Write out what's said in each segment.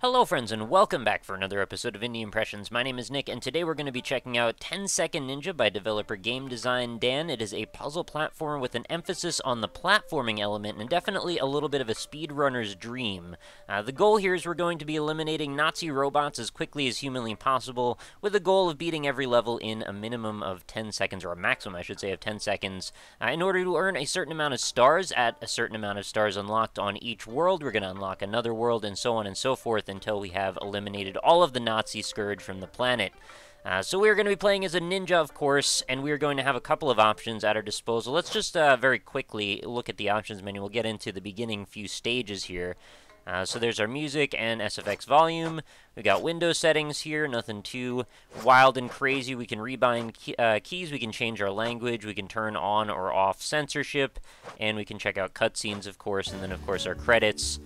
Hello friends and welcome back for another episode of Indie Impressions. My name is Nick and today we're going to be checking out 10 Second Ninja by developer GameDesignDan. It is a puzzle platformer with an emphasis on the platforming element and definitely a little bit of a speedrunner's dream. The goal here is we're going to be eliminating Nazi robots as quickly as humanly possible with the goal of beating every level in a minimum of 10 seconds, or a maximum I should say of 10 seconds, in order to earn a certain amount of stars. At a certain amount of stars unlocked on each world, we're going to unlock another world and so on and so forth until we have eliminated all of the Nazi scourge from the planet. So we're going to be playing as a ninja, of course, and we're going to have a couple of options at our disposal. Let's just very quickly look at the options menu. We'll get into the beginning few stages here. So there's our music and SFX volume. We got window settings here, nothing too wild and crazy. We can rebind keys, we can change our language, we can turn on or off censorship, and we can check out cutscenes, of course, and then, of course, our credits.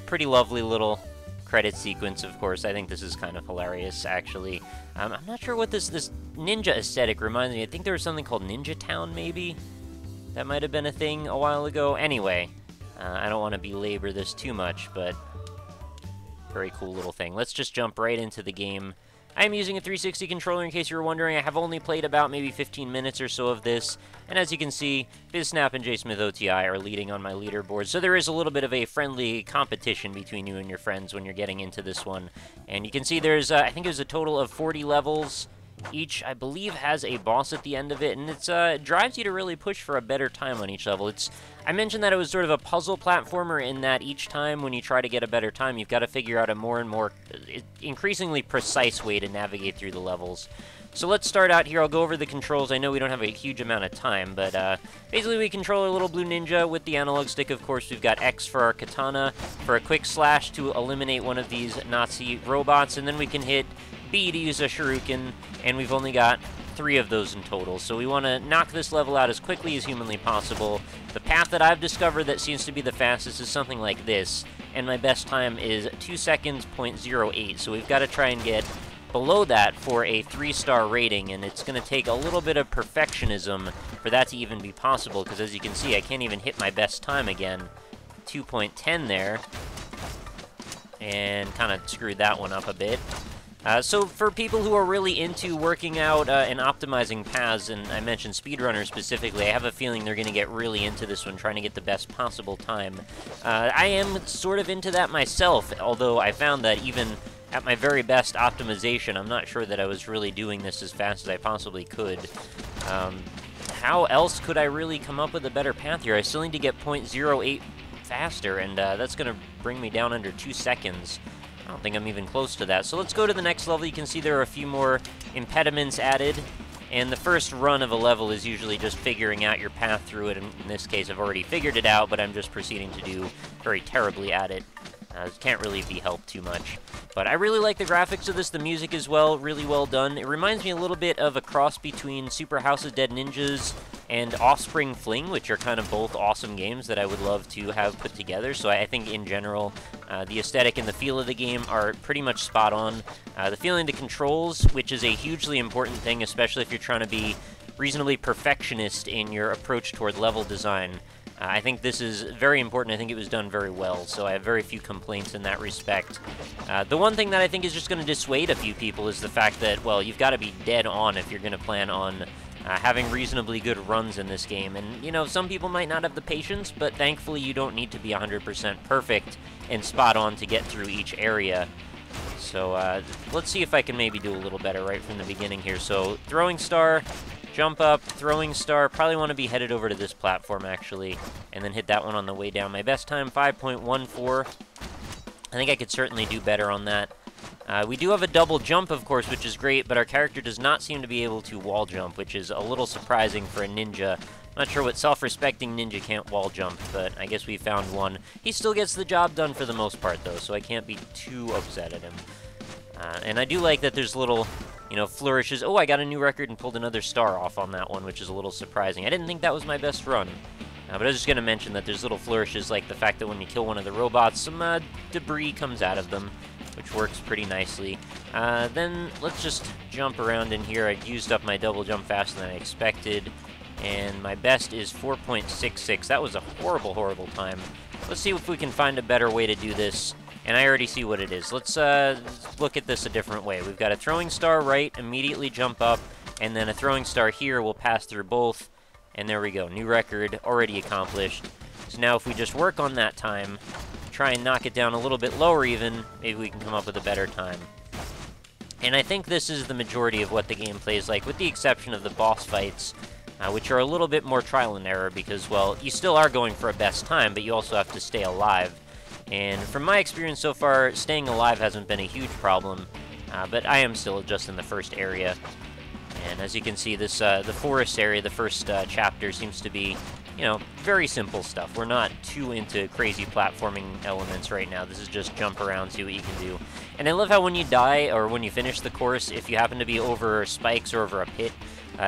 Pretty lovely little credit sequence, of course. I think this is kind of hilarious, actually. I'm not sure what this ninja aesthetic reminds me. I think there was something called Ninja Town, maybe? That might have been a thing a while ago. Anyway, I don't want to belabor this too much, but very cool little thing. Let's just jump right into the game. I am using a 360 controller, in case you were wondering. I have only played about maybe 15 minutes or so of this, and as you can see, BizSnap and JSmithOTI are leading on my leaderboard, so there is a little bit of a friendly competition between you and your friends when you're getting into this one. And you can see there's, I think there's a total of 40 levels. Each, I believe, has a boss at the end of it, and it drives you to really push for a better time on each level. I mentioned that it was sort of a puzzle platformer in that each time when you try to get a better time, you've got to figure out a more and more increasingly precise way to navigate through the levels. So let's start out here. I'll go over the controls. I know we don't have a huge amount of time, but basically we control our little blue ninja with the analog stick, of course. We've got X for our katana, for a quick slash to eliminate one of these Nazi robots, and then we can hit B to use a shuriken, and we've only got 3 of those in total. So we want to knock this level out as quickly as humanly possible. The path that I've discovered that seems to be the fastest is something like this, and my best time is 2 seconds, 0.08. So we've got to try and get below that for a 3-star rating, and it's going to take a little bit of perfectionism for that to even be possible, because as you can see, I can't even hit my best time again. 2.10 there, and kind of screwed that one up a bit. So for people who are really into working out and optimizing paths, and I mentioned speedrunners specifically, I have a feeling they're going to get really into this one, trying to get the best possible time. I am sort of into that myself, although I found that even at my very best optimization, I'm not sure that I was really doing this as fast as I possibly could. How else could I really come up with a better path here? I still need to get 0.08 faster, and that's going to bring me down under 2 seconds. I don't think I'm even close to that. So let's go to the next level. You can see there are a few more impediments added, and the first run of a level is usually just figuring out your path through it. In this case, I've already figured it out, but I'm just proceeding to do very terribly at it. Can't really be helped too much. But I really like the graphics of this. The music as well, really well done. It reminds me a little bit of a cross between Super House of Dead Ninjas and Offspring Fling, which are kind of both awesome games that I would love to have put together. So I think in general, the aesthetic and the feel of the game are pretty much spot on. The feeling of the controls, which is a hugely important thing, especially if you're trying to be reasonably perfectionist in your approach toward level design. I think this is very important. I think it was done very well, so I have very few complaints in that respect. The one thing that I think is just going to dissuade a few people is the fact that, well, you've got to be dead on if you're going to plan on having reasonably good runs in this game. And, you know, some people might not have the patience, but thankfully you don't need to be 100% perfect and spot on to get through each area. So let's see if I can maybe do a little better right from the beginning here. So throwing star, jump up, throwing star. Probably want to be headed over to this platform, actually, and then hit that one on the way down. My best time, 5.14. I think I could certainly do better on that. We do have a double jump, of course, which is great, but our character does not seem to be able to wall jump, which is a little surprising for a ninja. I'm not sure what self-respecting ninja can't wall jump, but I guess we found one. He still gets the job done for the most part, though, so I can't be too upset at him. And I do like that there's little, you know, flourishes. Oh, I got a new record and pulled another star off on that one, which is a little surprising. I didn't think that was my best run. But I was just going to mention that there's little flourishes, like the fact that when you kill one of the robots, some debris comes out of them, which works pretty nicely. Then let's just jump around in here. I used up my double jump faster than I expected, and my best is 4.66. That was a horrible, horrible time. Let's see if we can find a better way to do this. And I already see what it is. Let's look at this a different way. We've got a throwing star right, immediately jump up, and then a throwing star here will pass through both. And there we go. New record already accomplished. So now if we just work on that time, try and knock it down a little bit lower even, maybe we can come up with a better time. And I think this is the majority of what the game plays like, with the exception of the boss fights, which are a little bit more trial and error because, well, you still are going for a best time, but you also have to stay alive. And from my experience so far, staying alive hasn't been a huge problem, but I am still just in the first area. And as you can see, this the forest area, the first chapter, seems to be, you know, very simple stuff. We're not too into crazy platforming elements right now. This is just jump around, see what you can do. And I love how when you die, or when you finish the course, if you happen to be over spikes or over a pit,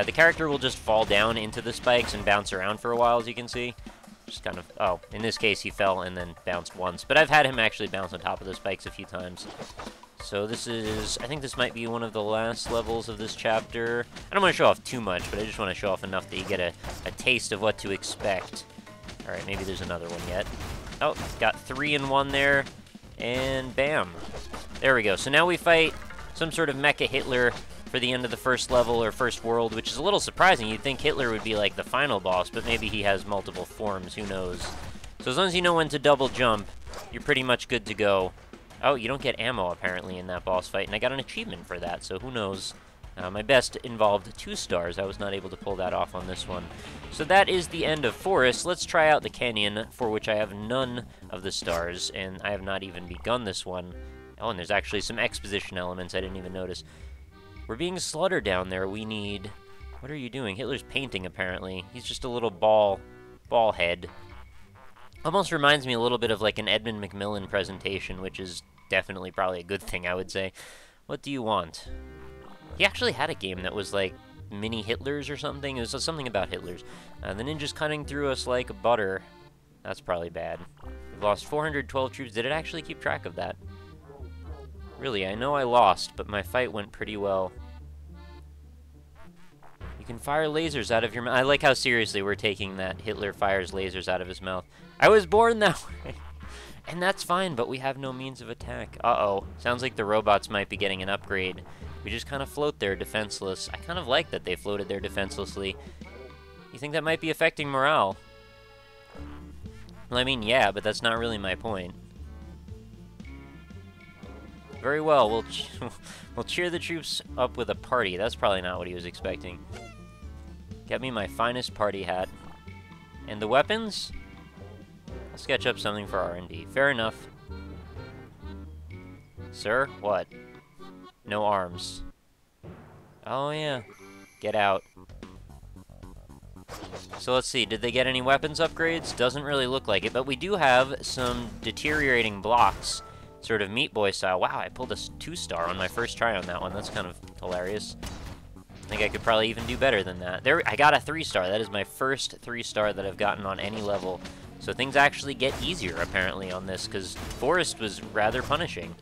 the character will just fall down into the spikes and bounce around for a while, as you can see. Just kind of, oh, in this case he fell and then bounced once. But I've had him actually bounce on top of the spikes a few times. So this is, I think this might be one of the last levels of this chapter. I don't want to show off too much, but I just want to show off enough that you get a taste of what to expect. Alright, maybe there's another one yet. Oh, got 3 in 1 there. And bam. There we go. So now we fight some sort of Mecha Hitler for the end of the first level or first world, which is a little surprising. You'd think Hitler would be like the final boss, but maybe he has multiple forms. Who knows? So as long as you know when to double jump, you're pretty much good to go. Oh, you don't get ammo, apparently, in that boss fight, and I got an achievement for that, so who knows. My best involved 2 stars. I was not able to pull that off on this one. So that is the end of Forest. Let's try out the Canyon, for which I have none of the stars, and I have not even begun this one. Oh, and there's actually some exposition elements I didn't even notice. We're being slaughtered down there. We need... What are you doing? Hitler's painting, apparently. He's just a little ball head. Almost reminds me a little bit of like an Edmund Macmillan presentation, which is definitely probably a good thing, I would say. What do you want? He actually had a game that was like mini Hitlers or something. It was something about Hitlers. The ninja's cutting through us like butter. That's probably bad. We've lost 412 troops. Did it actually keep track of that? Really, I know I lost, but my fight went pretty well. You can fire lasers out of your mouth. I like how seriously we're taking that Hitler fires lasers out of his mouth. I was born that way. And that's fine, but we have no means of attack. Uh-oh. Sounds like the robots might be getting an upgrade. We just kind of float there defenseless. I kind of like that they floated there defenselessly. You think that might be affecting morale? Well, I mean, yeah, but that's not really my point. Very well, we'll cheer the troops up with a party. That's probably not what he was expecting. Get me my finest party hat. And the weapons? I'll sketch up something for R&D. Fair enough. Sir? What? No arms. Oh, yeah. Get out. So let's see, did they get any weapons upgrades? Doesn't really look like it, but we do have some deteriorating blocks. Sort of Meat Boy style. Wow, I pulled a 2-star on my first try on that one. That's kind of hilarious. I think I could probably even do better than that. There, I got a 3-star. That is my first 3-star that I've gotten on any level. So things actually get easier, apparently, on this, because Forest was rather punishing.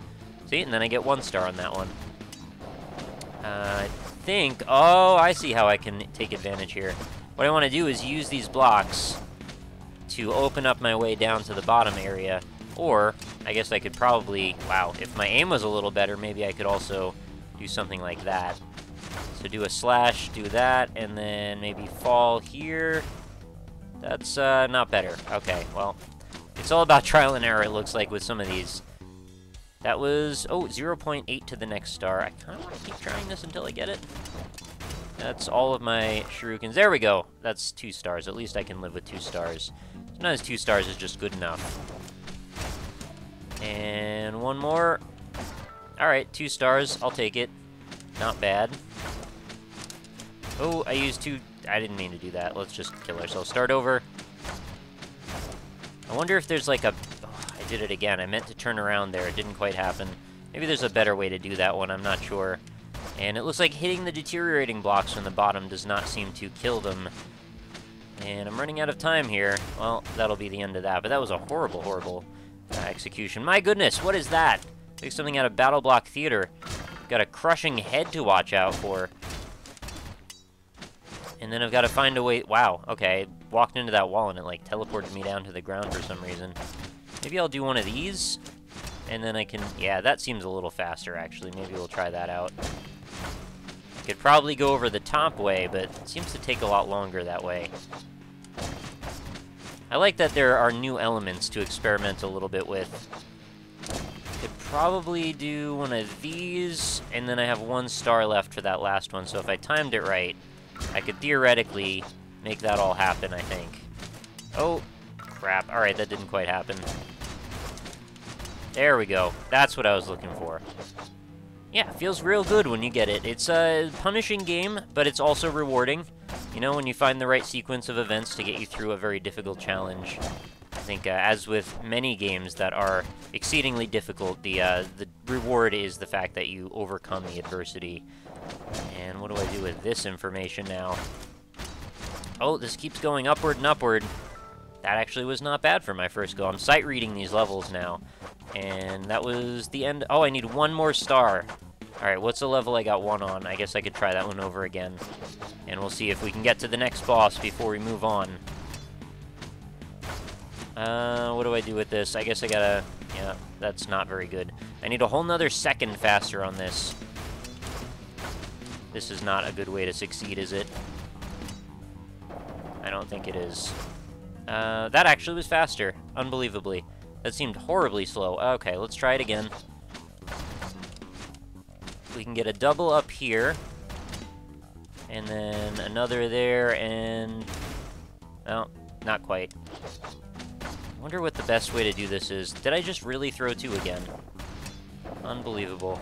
See, and then I get 1 star on that one. I think... Oh, I see how I can take advantage here. What I want to do is use these blocks to open up my way down to the bottom area. Or, I guess I could probably... Wow, if my aim was a little better, maybe I could also do something like that. So do a slash, do that, and then maybe fall here. That's not better. Okay, well, it's all about trial and error, it looks like, with some of these. That was, oh, 0.8 to the next star. I kind of want to keep trying this until I get it. That's all of my shurikens. There we go. That's 2 stars. At least I can live with 2 stars. Sometimes 2 stars is just good enough. And 1 more. Alright, 2 stars. I'll take it. Not bad. Oh, I used 2... I didn't mean to do that. Let's just kill ourselves. Start over. I wonder if there's like a... Oh, I did it again. I meant to turn around there. It didn't quite happen. Maybe there's a better way to do that one. I'm not sure. And it looks like hitting the deteriorating blocks from the bottom does not seem to kill them. And I'm running out of time here. Well, that'll be the end of that. But that was a horrible, horrible execution. My goodness, what is that? Like something out of Battle Block Theater. Got a crushing head to watch out for. And then I've got to find a way... Wow, okay. Walked into that wall and it, like, teleported me down to the ground for some reason. Maybe I'll do one of these? and then I can... Yeah, that seems a little faster, actually. Maybe we'll try that out. I could probably go over the top way, but it seems to take a lot longer that way. I like that there are new elements to experiment a little bit with. Could probably do one of these, and then I have 1 star left for that last one, so if I timed it right, I could theoretically make that all happen, I think. Oh, crap. Alright, that didn't quite happen. There we go. That's what I was looking for. Yeah, feels real good when you get it. It's a punishing game, but it's also rewarding. You know, when you find the right sequence of events to get you through a very difficult challenge. I think, as with many games that are exceedingly difficult, the reward is the fact that you overcome the adversity. And what do I do with this information now? Oh, this keeps going upward and upward. That actually was not bad for my first go. I'm sight reading these levels now. And that was the end. Oh, I need 1 more star. Alright, what's the level I got 1 on? I guess I could try that one over again. And we'll see if we can get to the next boss before we move on. What do I do with this? I guess I gotta... Yeah, that's not very good. I need a whole nother second faster on this. This is not a good way to succeed, is it? I don't think it is. That actually was faster, unbelievably. That seemed horribly slow. Okay, let's try it again. We can get a double up here. And then another there, and... Oh, not quite. I wonder what the best way to do this is. Did I just really throw 2 again? Unbelievable.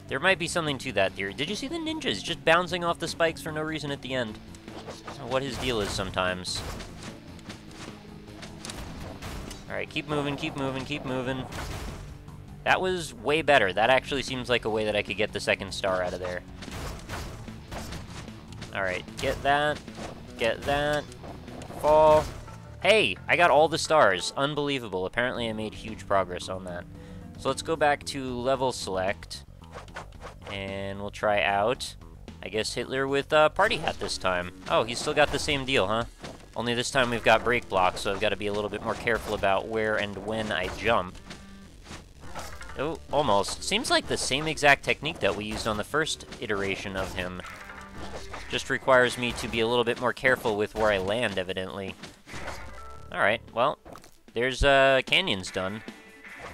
There might be something to that theory. Did you see the ninjas just bouncing off the spikes for no reason at the end? I don't know what his deal is sometimes. Alright, keep moving, keep moving, keep moving. That was way better. That actually seems like a way that I could get the 2nd star out of there. Alright, get that. Get that. Fall. Hey, I got all the stars. Unbelievable. Apparently I made huge progress on that. So let's go back to level select. And we'll try out, I guess, Hitler with Party Hat this time. Oh, he's still got the same deal, huh? Only this time we've got break blocks, so I've got to be a little bit more careful about where and when I jump. Oh, almost. Seems like the same exact technique that we used on the first iteration of him. Just requires me to be a little bit more careful with where I land, evidently. Alright, well, there's canyons done.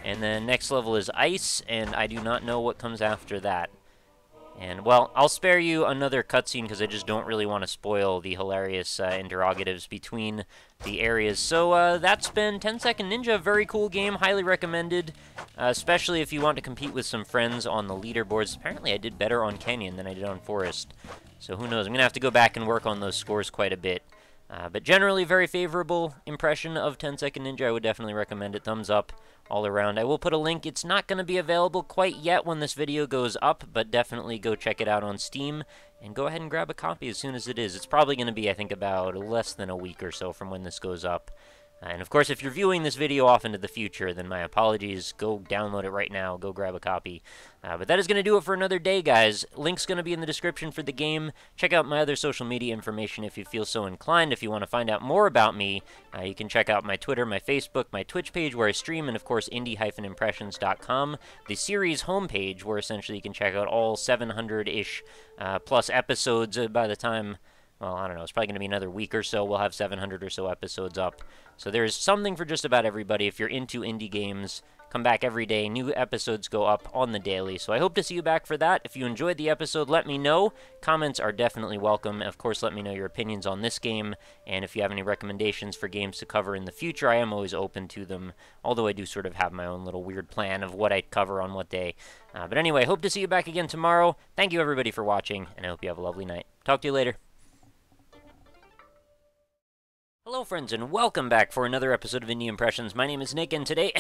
And then next level is ice, and I do not know what comes after that. And, well, I'll spare you another cutscene because I just don't really want to spoil the hilarious interrogatives between the areas. So, that's been 10 Second Ninja. Very cool game. Highly recommended, especially if you want to compete with some friends on the leaderboards. Apparently, I did better on Canyon than I did on Forest. So, who knows? I'm going to have to go back and work on those scores quite a bit. But generally, very favorable impression of 10 Second Ninja. I would definitely recommend it. Thumbs up all around. I will put a link. It's not going to be available quite yet when this video goes up, but definitely go check it out on Steam, and go ahead and grab a copy as soon as it is. It's probably going to be, I think, about less than a week or so from when this goes up. And of course, if you're viewing this video off into the future, then my apologies. Go download it right now. Go grab a copy. But that is going to do it for another day, guys. Link's going to be in the description for the game. Check out my other social media information if you feel so inclined. If you want to find out more about me, you can check out my Twitter, my Facebook, my Twitch page where I stream, and of course, indie-impressions.com, the series homepage where essentially you can check out all 700-ish plus episodes by the time... Well, I don't know, it's probably going to be another week or so. We'll have 700 or so episodes up. So there's something for just about everybody. If you're into indie games, come back every day. New episodes go up on the daily. So I hope to see you back for that. If you enjoyed the episode, let me know. Comments are definitely welcome. And of course, let me know your opinions on this game. And if you have any recommendations for games to cover in the future, I am always open to them. Although I do sort of have my own little weird plan of what I'd cover on what day. But anyway, hope to see you back again tomorrow. Thank you, everybody, for watching. And I hope you have a lovely night. Talk to you later. Hello friends, and welcome back for another episode of Indie Impressions. My name is Nick, and today...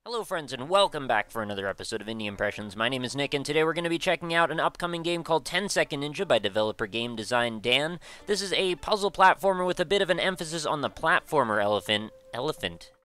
Hello friends, and welcome back for another episode of Indie Impressions. My name is Nick, and today we're going to be checking out an upcoming game called 10 Second Ninja by developer GameDesignDan. This is a puzzle platformer with a bit of an emphasis on the platformer elephant.